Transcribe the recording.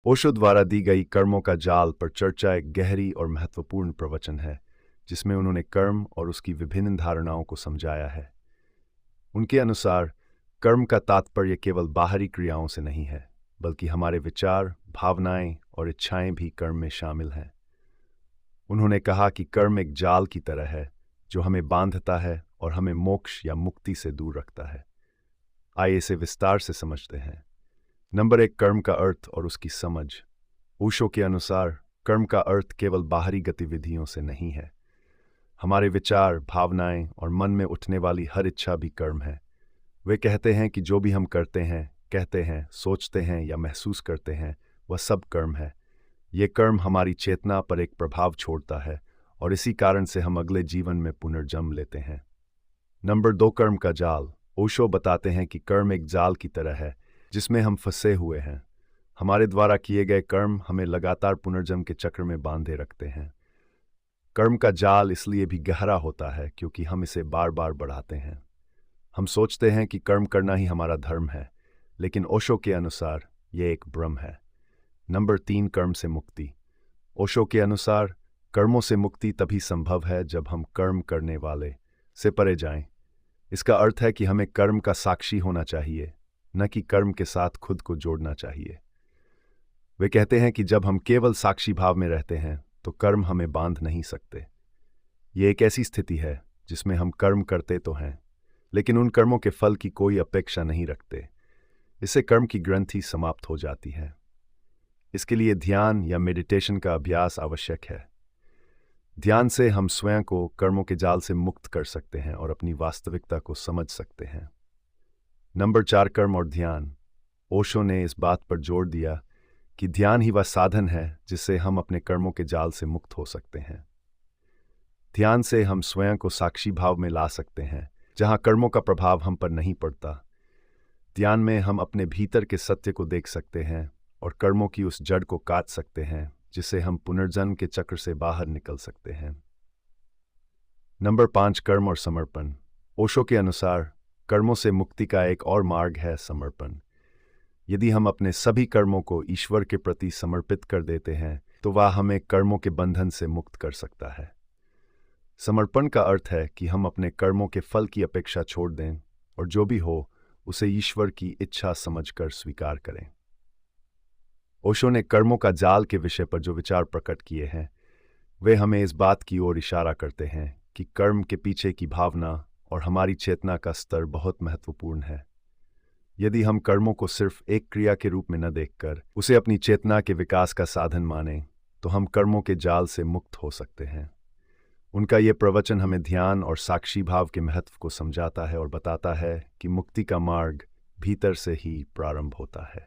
ओशो द्वारा दी गई कर्मों का जाल पर चर्चा एक गहरी और महत्वपूर्ण प्रवचन है, जिसमें उन्होंने कर्म और उसकी विभिन्न धारणाओं को समझाया है। उनके अनुसार कर्म का तात्पर्य केवल बाहरी क्रियाओं से नहीं है, बल्कि हमारे विचार, भावनाएं और इच्छाएं भी कर्म में शामिल हैं। उन्होंने कहा कि कर्म एक जाल की तरह है जो हमें बांधता है और हमें मोक्ष या मुक्ति से दूर रखता है। आइए इसे विस्तार से समझते हैं। नंबर 1, कर्म का अर्थ और उसकी समझ। ओशो के अनुसार कर्म का अर्थ केवल बाहरी गतिविधियों से नहीं है। हमारे विचार, भावनाएं और मन में उठने वाली हर इच्छा भी कर्म है। वे कहते हैं कि जो भी हम करते हैं, कहते हैं, सोचते हैं या महसूस करते हैं, वह सब कर्म है। ये कर्म हमारी चेतना पर एक प्रभाव छोड़ता है और इसी कारण से हम अगले जीवन में पुनर्जन्म लेते हैं। नंबर 2, कर्म का जाल। ओशो बताते हैं कि कर्म एक जाल की तरह है जिसमें हम फंसे हुए हैं। हमारे द्वारा किए गए कर्म हमें लगातार पुनर्जन्म के चक्र में बांधे रखते हैं। कर्म का जाल इसलिए भी गहरा होता है क्योंकि हम इसे बार बार बढ़ाते हैं। हम सोचते हैं कि कर्म करना ही हमारा धर्म है, लेकिन ओशो के अनुसार यह एक भ्रम है। नंबर 3, कर्म से मुक्ति। ओशो के अनुसार कर्मों से मुक्ति तभी संभव है जब हम कर्म करने वाले से परे जाएं। इसका अर्थ है कि हमें कर्म का साक्षी होना चाहिए, न कि कर्म के साथ खुद को जोड़ना चाहिए। वे कहते हैं कि जब हम केवल साक्षी भाव में रहते हैं तो कर्म हमें बांध नहीं सकते। ये एक ऐसी स्थिति है जिसमें हम कर्म करते तो हैं, लेकिन उन कर्मों के फल की कोई अपेक्षा नहीं रखते। इससे कर्म की ग्रंथि समाप्त हो जाती है। इसके लिए ध्यान या मेडिटेशन का अभ्यास आवश्यक है। ध्यान से हम स्वयं को कर्मों के जाल से मुक्त कर सकते हैं और अपनी वास्तविकता को समझ सकते हैं। नंबर 4, कर्म और ध्यान। ओशो ने इस बात पर जोर दिया कि ध्यान ही वह साधन है जिससे हम अपने कर्मों के जाल से मुक्त हो सकते हैं। ध्यान से हम स्वयं को साक्षी भाव में ला सकते हैं, जहां कर्मों का प्रभाव हम पर नहीं पड़ता। ध्यान में हम अपने भीतर के सत्य को देख सकते हैं और कर्मों की उस जड़ को काट सकते हैं, जिससे हम पुनर्जन्म के चक्र से बाहर निकल सकते हैं। नंबर 5, कर्म और समर्पण। ओशो के अनुसार कर्मों से मुक्ति का एक और मार्ग है समर्पण। यदि हम अपने सभी कर्मों को ईश्वर के प्रति समर्पित कर देते हैं तो वह हमें कर्मों के बंधन से मुक्त कर सकता है। समर्पण का अर्थ है कि हम अपने कर्मों के फल की अपेक्षा छोड़ दें और जो भी हो उसे ईश्वर की इच्छा समझकर स्वीकार करें। ओशो ने कर्मों का जाल के विषय पर जो विचार प्रकट किए हैं, वे हमें इस बात की ओर इशारा करते हैं कि कर्म के पीछे की भावना और हमारी चेतना का स्तर बहुत महत्वपूर्ण है। यदि हम कर्मों को सिर्फ एक क्रिया के रूप में न देखकर उसे अपनी चेतना के विकास का साधन मानें, तो हम कर्मों के जाल से मुक्त हो सकते हैं। उनका ये प्रवचन हमें ध्यान और साक्षी भाव के महत्व को समझाता है और बताता है कि मुक्ति का मार्ग भीतर से ही प्रारंभ होता है।